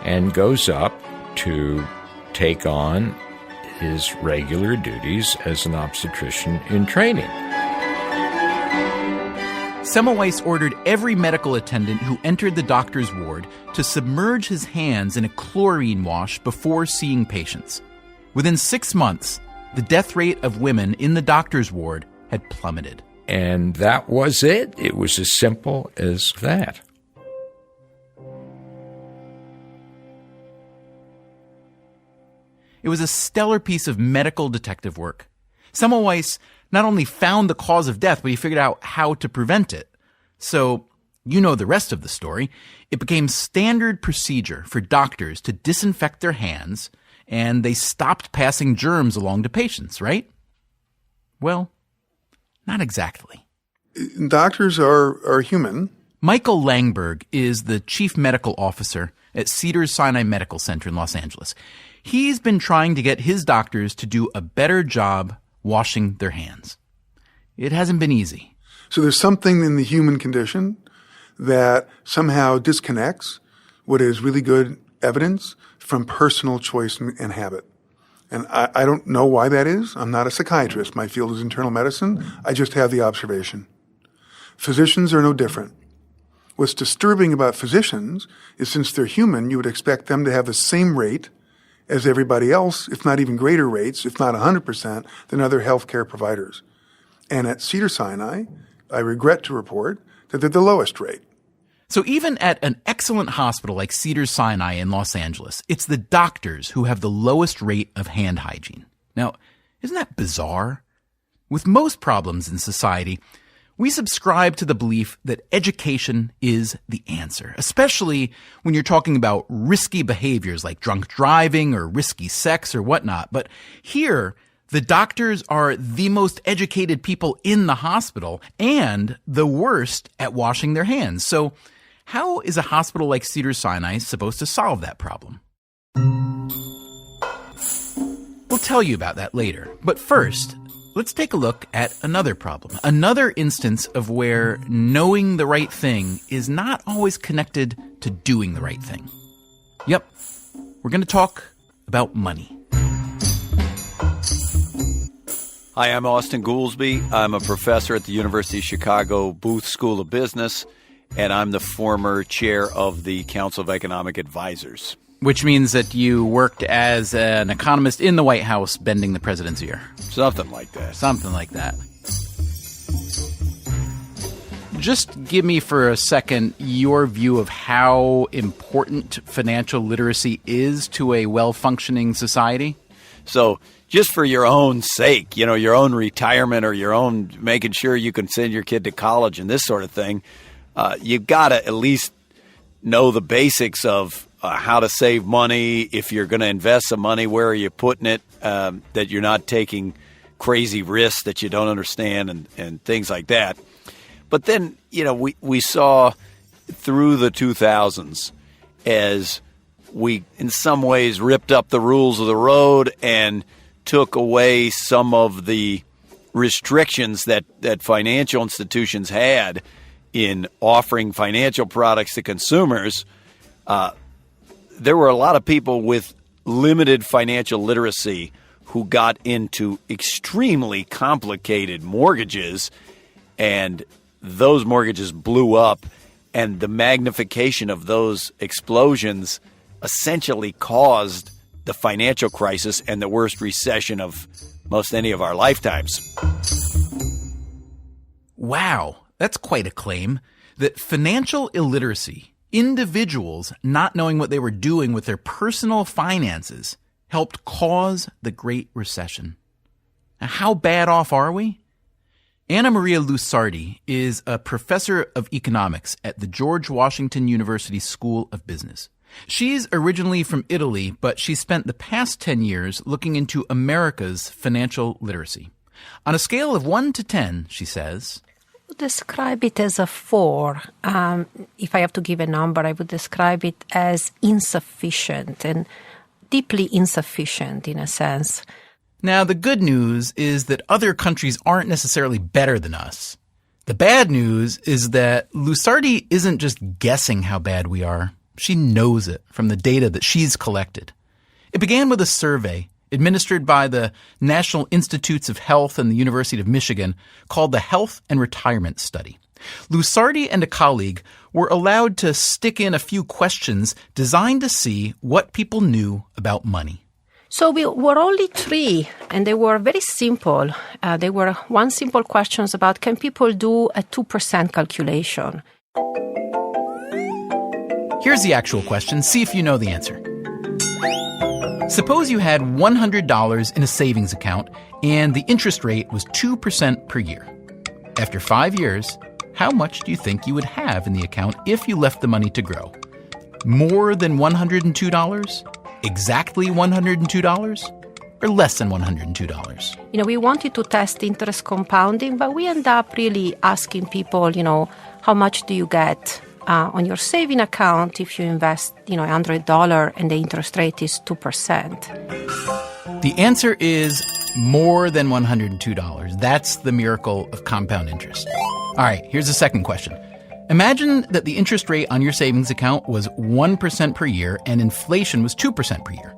and goes up to take on his regular duties as an obstetrician in training. Semmelweis ordered every medical attendant who entered the doctor's ward to submerge his hands in a chlorine wash before seeing patients. Within 6 months, the death rate of women in the doctor's ward had plummeted. And that was it. It was as simple as that. It was a stellar piece of medical detective work. Semmelweis not only found the cause of death, but he figured out how to prevent it. So, you know the rest of the story. It became standard procedure for doctors to disinfect their hands, and they stopped passing germs along to patients, right? Well, not exactly. Doctors are human. Michael Langberg is the chief medical officer at Cedars-Sinai Medical Center in Los Angeles. He's been trying to get his doctors to do a better job washing their hands. It hasn't been easy. So there's something in the human condition that somehow disconnects what is really good evidence from personal choice and habit. And I don't know why that is. I'm not a psychiatrist. My field is internal medicine. I just have the observation. Physicians are no different. What's disturbing about physicians is since they're human, you would expect them to have the same rate as everybody else, if not even greater rates, if not 100%, than other healthcare providers. And at Cedars-Sinai, I regret to report that they're the lowest rate. So even at an excellent hospital like Cedars-Sinai in Los Angeles, it's the doctors who have the lowest rate of hand hygiene. Now, isn't that bizarre? With most problems in society, we subscribe to the belief that education is the answer, especially when you're talking about risky behaviors like drunk driving or risky sex or whatnot. But here, the doctors are the most educated people in the hospital and the worst at washing their hands. So how is a hospital like Cedars-Sinai supposed to solve that problem? We'll tell you about that later. But first, let's take a look at another problem, another instance of where knowing the right thing is not always connected to doing the right thing. Yep, we're going to talk about money. Hi, I'm Austin Goolsby. I'm a professor at the University of Chicago Booth School of Business, and I'm the former chair of the Council of Economic Advisors. Which means that you worked as an economist in the White House bending the president's ear. Something like that. Something like that. Just give me for a second your view of how important financial literacy is to a well-functioning society. So just for your own sake, you know, your own retirement or your own making sure you can send your kid to college and this sort of thing, you've got to at least know the basics of how to save money. If you're going to invest some money, where are you putting it? That you're not taking crazy risks that you don't understand and things like that. But then, we saw through the 2000s as we in some ways ripped up the rules of the road and took away some of the restrictions that financial institutions had in offering financial products to consumers. There were a lot of people with limited financial literacy who got into extremely complicated mortgages, and those mortgages blew up, and the magnification of those explosions essentially caused the financial crisis and the worst recession of most any of our lifetimes. Wow, that's quite a claim. That financial illiteracy, individuals not knowing what they were doing with their personal finances, helped cause the Great Recession. Now, how bad off are we? Anna Maria Lusardi is a professor of economics at the George Washington University School of Business. She's originally from Italy, but she spent the past 10 years looking into America's financial literacy. On a scale of 1 to 10, she says, I would describe it as a 4. If I have to give a number, I would describe it as insufficient and deeply insufficient in a sense. Now, the good news is that other countries aren't necessarily better than us. The bad news is that Lusardi isn't just guessing how bad we are. She knows it from the data that she's collected. It began with a survey administered by the National Institutes of Health and the University of Michigan called the Health and Retirement Study. Lusardi and a colleague were allowed to stick in a few questions designed to see what people knew about money. So we were only 3, and they were very simple. They were one simple questions about, can people do a 2% calculation? Here's the actual question. See if you know the answer. Suppose you had $100 in a savings account and the interest rate was 2% per year. After 5 years, how much do you think you would have in the account if you left the money to grow? More than $102? Exactly $102? Or less than $102? We wanted to test interest compounding, but we end up really asking people, how much do you get on your saving account if you invest, $100 and the interest rate is 2%? The answer is more than $102. That's the miracle of compound interest. All right, here's the second question. Imagine that the interest rate on your savings account was 1% per year and inflation was 2% per year.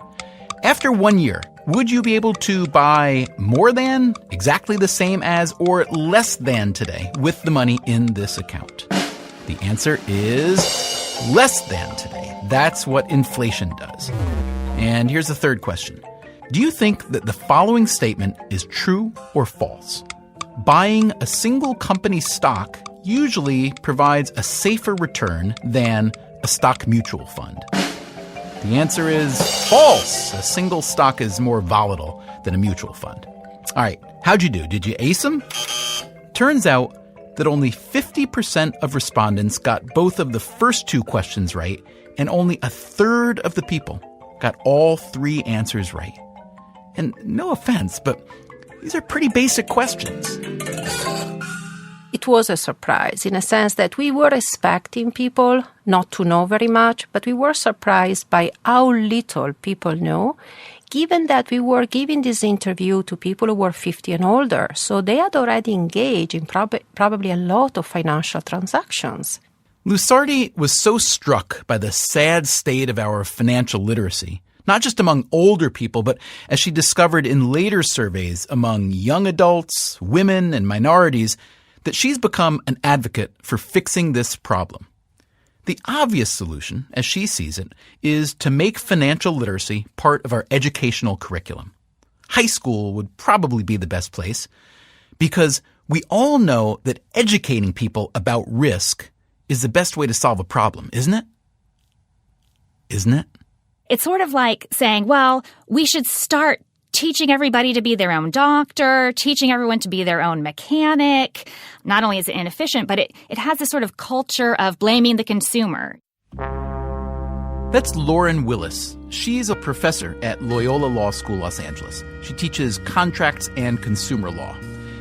After 1 year, would you be able to buy more than, exactly the same as, or less than today with the money in this account? The answer is less than today. That's what inflation does. And here's the third question. Do you think that the following statement is true or false? Buying a single company stock usually provides a safer return than a stock mutual fund. The answer is false. A single stock is more volatile than a mutual fund. All right, how'd you do? Did you ace them? Turns out that only 50% of respondents got both of the first 2 questions right, and only a third of the people got all 3 answers right. And no offense, but these are pretty basic questions. It was a surprise in a sense that we were expecting people not to know very much, but we were surprised by how little people know, given that we were giving this interview to people who were 50 and older. So they had already engaged in probably a lot of financial transactions. Lusardi was so struck by the sad state of our financial literacy, not just among older people, but as she discovered in later surveys among young adults, women, and minorities, that she's become an advocate for fixing this problem. The obvious solution, as she sees it, is to make financial literacy part of our educational curriculum. High school would probably be the best place, because we all know that educating people about risk is the best way to solve a problem, isn't it? Isn't it? It's sort of like saying, well, we should start teaching everybody to be their own doctor, teaching everyone to be their own mechanic. Not only is it inefficient, but it has this sort of culture of blaming the consumer. That's Lauren Willis. She's a professor at Loyola Law School, Los Angeles. She teaches contracts and consumer law.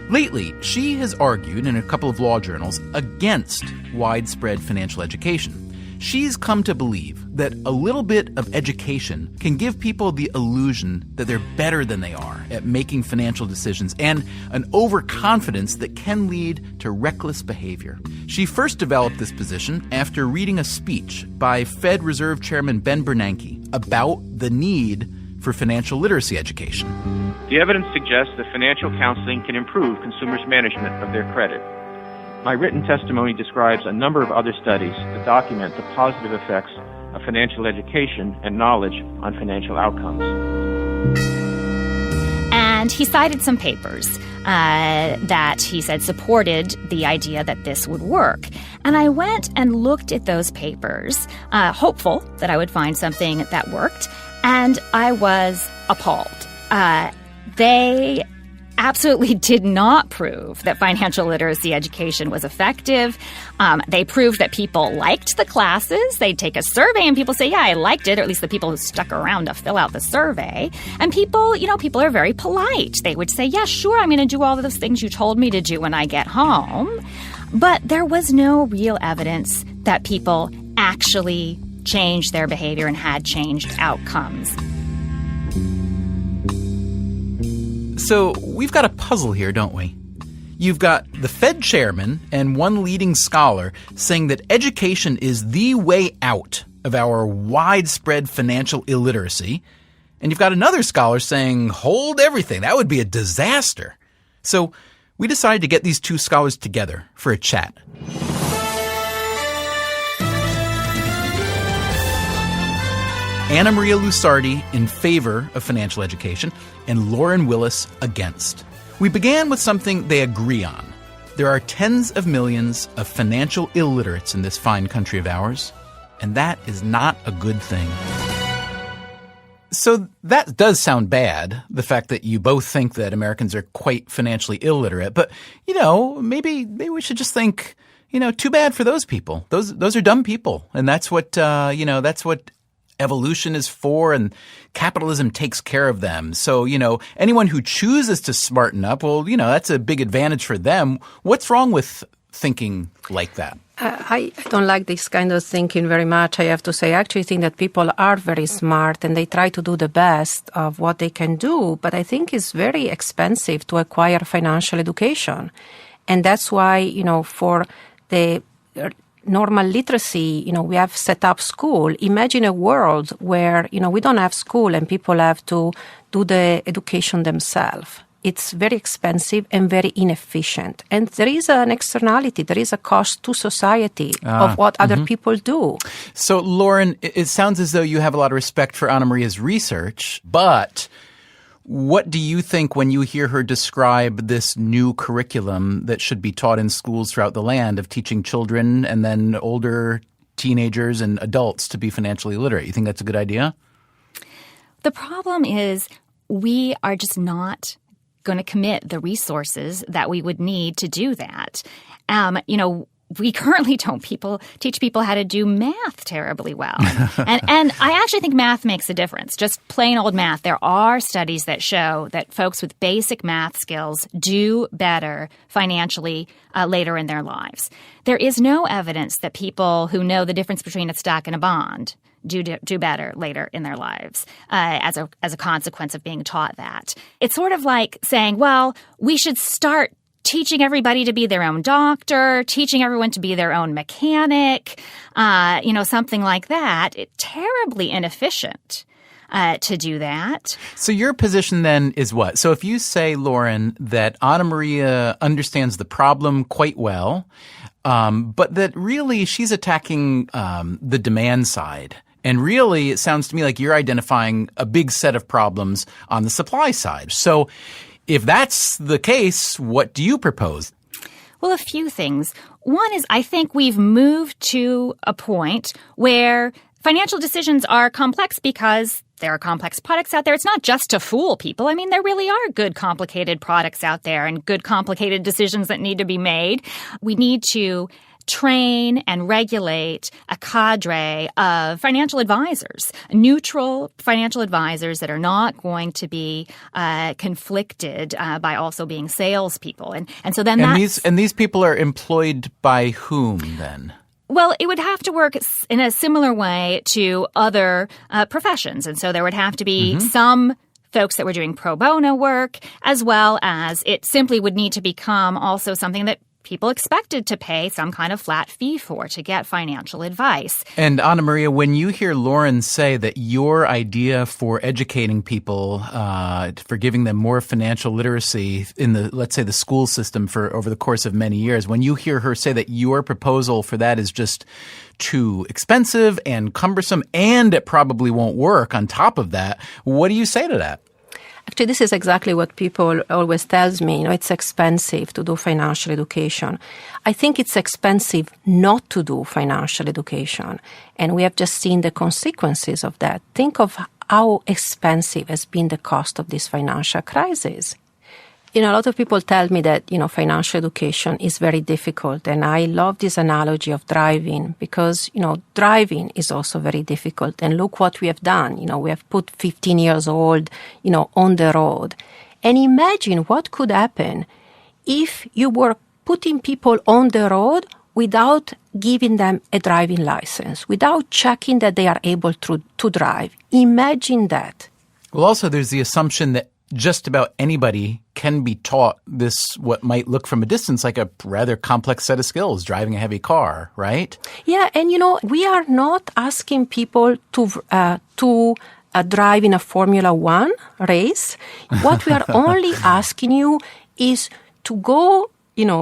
Lately, she has argued in a couple of law journals against widespread financial education. She's come to believe that a little bit of education can give people the illusion that they're better than they are at making financial decisions and an overconfidence that can lead to reckless behavior. She first developed this position after reading a speech by Fed Reserve Chairman Ben Bernanke about the need for financial literacy education. The evidence suggests that financial counseling can improve consumers' management of their credit. My written testimony describes a number of other studies that document the positive effects of financial education and knowledge on financial outcomes. And he cited some papers that he said supported the idea that this would work. And I went and looked at those papers, hopeful that I would find something that worked, and I was appalled. They absolutely did not prove that financial literacy education was effective. They proved that people liked the classes. They'd take a survey and people say, yeah, I liked it, or at least the people who stuck around to fill out the survey. And people are very polite. They would say, yeah, sure, I'm going to do all of those things you told me to do when I get home. But there was no real evidence that people actually changed their behavior and had changed outcomes. So we've got a puzzle here, don't we? You've got the Fed chairman and one leading scholar saying that education is the way out of our widespread financial illiteracy. And you've got another scholar saying, hold everything, that would be a disaster. So we decided to get these two scholars together for a chat. Anna Maria Lusardi in favor of financial education and Lauren Willis against. We began with something they agree on. There are tens of millions of financial illiterates in this fine country of ours, and that is not a good thing. So that does sound bad, the fact that you both think that Americans are quite financially illiterate. But, maybe we should just think, too bad for those people. Those are dumb people. And that's what, that's what evolution is for, and capitalism takes care of them. So, anyone who chooses to smarten up, well, that's a big advantage for them. What's wrong with thinking like that? I don't like this kind of thinking very much, I have to say. I actually think that people are very smart and they try to do the best of what they can do, but I think it's very expensive to acquire financial education. And that's why, for the normal literacy, we have set up school. Imagine a world where, we don't have school and people have to do the education themselves. It's very expensive and very inefficient. And there is an externality, there is a cost to society of what other people do. So, Lauren, it sounds as though you have a lot of respect for Anna Maria's research, but what do you think when you hear her describe this new curriculum that should be taught in schools throughout the land of teaching children and then older teenagers and adults to be financially literate? You think that's a good idea? The problem is we are just not going to commit the resources that we would need to do that. We currently don't teach people how to do math terribly well. and I actually think math makes a difference, just plain old math. There are studies that show that folks with basic math skills do better financially later in their lives. There is no evidence that people who know the difference between a stock and a bond do better later in their lives as a consequence of being taught that. It's sort of like saying, well, we should start teaching everybody to be their own doctor, teaching everyone to be their own mechanic, something like that. It's terribly inefficient to do that. So your position then is what? So if you say, Lauren, that Anna Maria understands the problem quite well, but that really she's attacking the demand side. And really, it sounds to me like you're identifying a big set of problems on the supply side. So if that's the case, what do you propose? Well, a few things. One is I think we've moved to a point where financial decisions are complex because there are complex products out there. It's not just to fool people. I mean, there really are good complicated products out there and good complicated decisions that need to be made. We need to train and regulate a cadre of financial advisors, neutral financial advisors that are not going to be conflicted by also being salespeople. And so then these people are employed by whom then? Well, it would have to work in a similar way to other professions. And so there would have to be some folks that were doing pro bono work, as well as it simply would need to become also something that people expected to pay some kind of flat fee for to get financial advice. And Anna Maria, when you hear Lauren say that your idea for educating people, for giving them more financial literacy in the, let's say, the school system for over the course of many years, when you hear her say that your proposal for that is just too expensive and cumbersome and it probably won't work on top of that, what do you say to that? Actually, this is exactly what people always tells me. It's expensive to do financial education. I think it's expensive not to do financial education. And we have just seen the consequences of that. Think of how expensive has been the cost of this financial crisis. A lot of people tell me that, financial education is very difficult. And I love this analogy of driving because, driving is also very difficult. And look what we have done. We have put 15-year-old, on the road. And imagine what could happen if you were putting people on the road without giving them a driving license, without checking that they are able to drive. Imagine that. Well, also, there's the assumption that just about anybody can be taught this, what might look from a distance like a rather complex set of skills, driving a heavy car, right? Yeah, and we are not asking people to drive in a Formula One race. What we are only asking you is to go,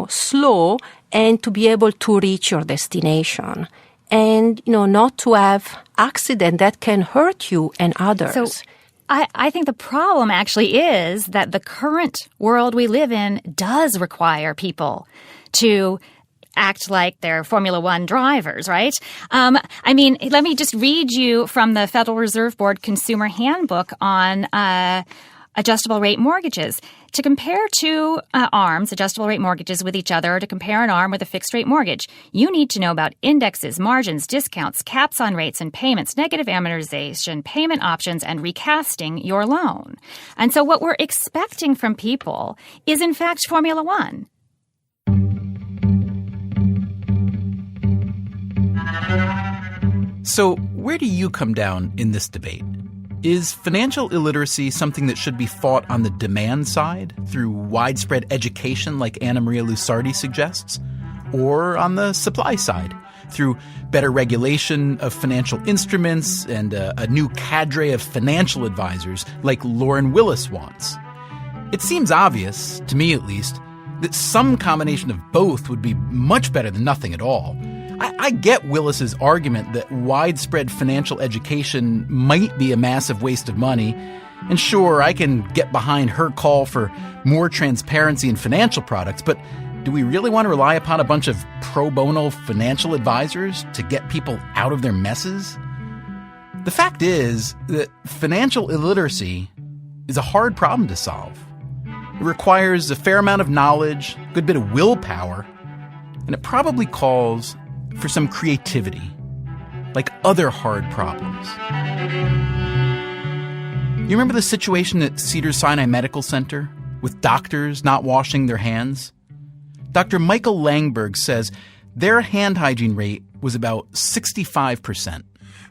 slow and to be able to reach your destination. And, not to have accident that can hurt you and others. So I think the problem actually is that the current world we live in does require people to act like they're Formula One drivers, right? Let me just read you from the Federal Reserve Board Consumer Handbook on adjustable rate mortgages. To compare two ARMs, adjustable rate mortgages, with each other, or to compare an ARM with a fixed rate mortgage, you need to know about indexes, margins, discounts, caps on rates and payments, negative amortization, payment options, and recasting your loan. And so what we're expecting from people is, in fact, Formula One. So where do you come down in this debate? Is financial illiteracy something that should be fought on the demand side through widespread education like Anna Maria Lusardi suggests? Or on the supply side through better regulation of financial instruments and a new cadre of financial advisors like Lauren Willis wants? It seems obvious, to me at least, that some combination of both would be much better than nothing at all. I get Willis's argument that widespread financial education might be a massive waste of money. And sure, I can get behind her call for more transparency in financial products, but do we really want to rely upon a bunch of pro bono financial advisors to get people out of their messes? The fact is that financial illiteracy is a hard problem to solve. It requires a fair amount of knowledge, a good bit of willpower, and it probably calls for some creativity, like other hard problems. You remember the situation at Cedars-Sinai Medical Center with doctors not washing their hands? Dr. Michael Langberg says their hand hygiene rate was about 65%.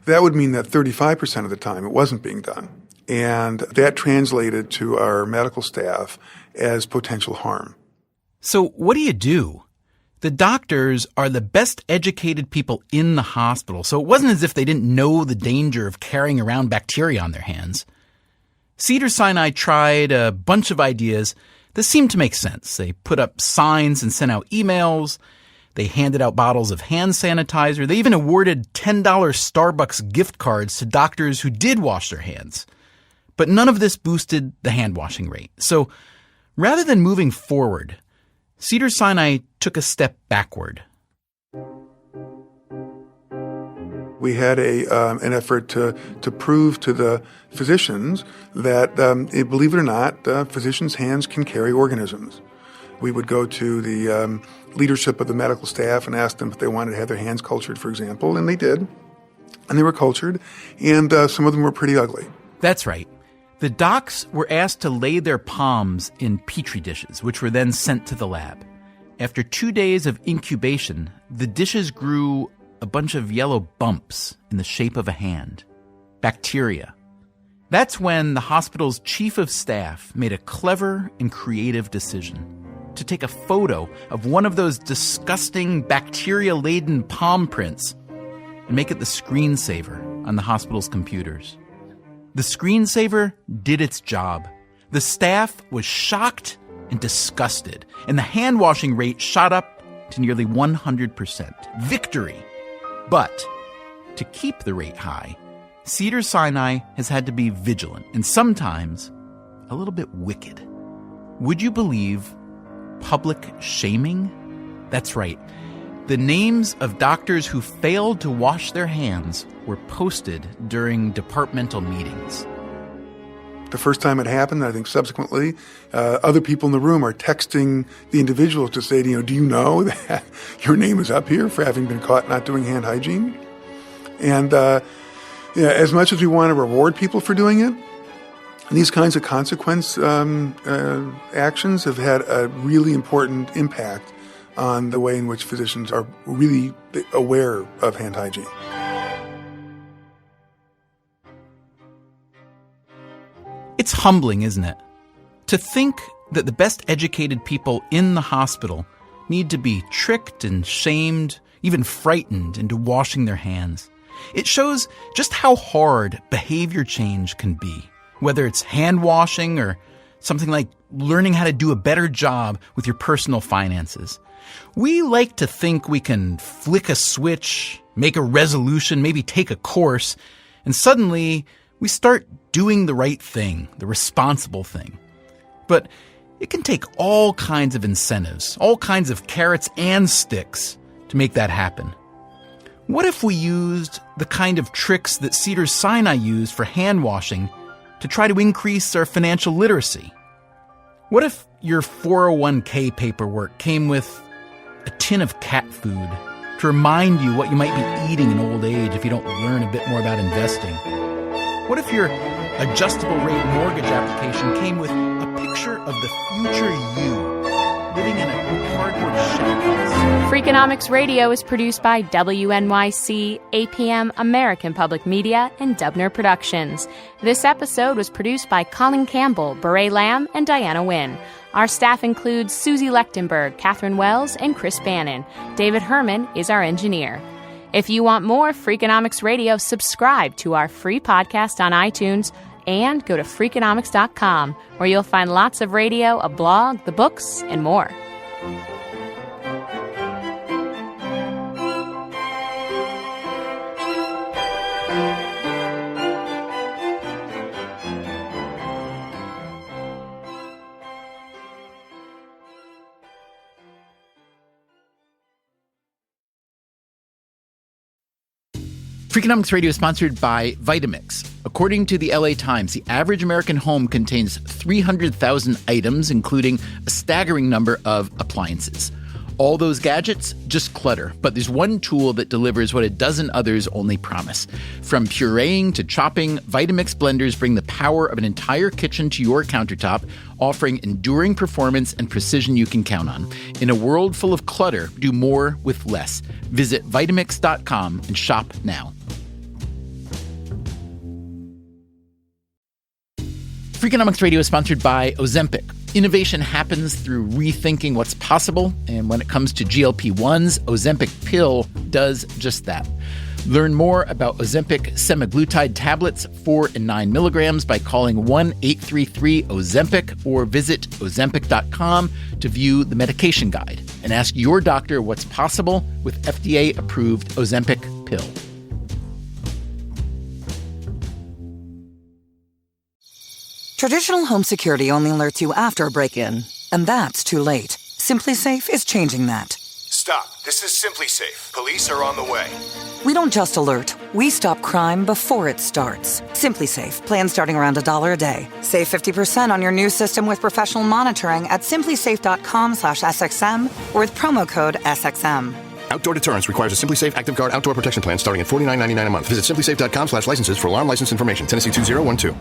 That would mean that 35% of the time it wasn't being done. And that translated to our medical staff as potential harm. So what do you do? The doctors are the best educated people in the hospital, so it wasn't as if they didn't know the danger of carrying around bacteria on their hands. Cedars-Sinai tried a bunch of ideas that seemed to make sense. They put up signs and sent out emails. They handed out bottles of hand sanitizer. They even awarded $10 Starbucks gift cards to doctors who did wash their hands. But none of this boosted the hand washing rate. So rather than moving forward, Cedars-Sinai took a step backward. We had an effort to prove to the physicians that, believe it or not, physicians' hands can carry organisms. We would go to the leadership of the medical staff and asked them if they wanted to have their hands cultured, for example, and they did. And they were cultured, and some of them were pretty ugly. That's right. The docs were asked to lay their palms in Petri dishes, which were then sent to the lab. After 2 days of incubation, the dishes grew a bunch of yellow bumps in the shape of a hand. Bacteria. That's when the hospital's chief of staff made a clever and creative decision to take a photo of one of those disgusting bacteria-laden palm prints and make it the screensaver on the hospital's computers. The screensaver did its job. The staff was shocked and disgusted, and the hand-washing rate shot up to nearly 100%. Victory! But to keep the rate high, Cedars-Sinai has had to be vigilant and sometimes a little bit wicked. Would you believe public shaming? That's right. The names of doctors who failed to wash their hands were posted during departmental meetings. The first time it happened, I think subsequently, other people in the room are texting the individual to say, do you know that your name is up here for having been caught not doing hand hygiene? And as much as we want to reward people for doing it, these kinds of consequence actions have had a really important impact on the way in which physicians are really aware of hand hygiene. It's humbling, isn't it? To think that the best educated people in the hospital need to be tricked and shamed, even frightened into washing their hands. It shows just how hard behavior change can be, whether it's hand washing or something like learning how to do a better job with your personal finances. We like to think we can flick a switch, make a resolution, maybe take a course, and suddenly we start doing the right thing, the responsible thing. But it can take all kinds of incentives, all kinds of carrots and sticks to make that happen. What if we used the kind of tricks that Cedars-Sinai used for hand washing to try to increase our financial literacy? What if your 401k paperwork came with a tin of cat food to remind you what you might be eating in old age if you don't learn a bit more about investing? What if your adjustable rate mortgage application came with a picture of the future you living in a cardboard shack? Freakonomics Radio is produced by WNYC, APM, American Public Media, and Dubner Productions. This episode was produced by Colin Campbell, Beret Lamb, and Diana Wynn. Our staff includes Susie Lechtenberg, Catherine Wells, and Chris Bannon. David Herman is our engineer. If you want more Freakonomics Radio, subscribe to our free podcast on iTunes and go to Freakonomics.com, where you'll find lots of radio, a blog, the books, and more. Freakonomics Radio is sponsored by Vitamix. According to the LA Times, the average American home contains 300,000 items, including a staggering number of appliances. All those gadgets, just clutter. But there's one tool that delivers what a dozen others only promise. From pureeing to chopping, Vitamix blenders bring the power of an entire kitchen to your countertop, offering enduring performance and precision you can count on. In a world full of clutter, do more with less. Visit Vitamix.com and shop now. Freakonomics Radio is sponsored by Ozempic. Innovation happens through rethinking what's possible, and when it comes to GLP-1s, Ozempic pill does just that. Learn more about Ozempic semaglutide tablets, 4 and 9 milligrams, by calling 1-833-OZEMPIC or visit Ozempic.com to view the medication guide and ask your doctor what's possible with FDA-approved Ozempic pill. Traditional home security only alerts you after a break-in, and that's too late. Simply Safe is changing that. Stop. This is Simply Safe. Police are on the way. We don't just alert. We stop crime before it starts. Simply Safe. Plan starting around $1 a day. Save 50% on your new system with professional monitoring at simplysafe.com/SXM or with promo code SXM. Outdoor deterrence requires a Simply Safe Active Guard outdoor protection plan starting at $49.99 a month. Visit simplysafe.com/licenses for alarm license information. Tennessee 2012.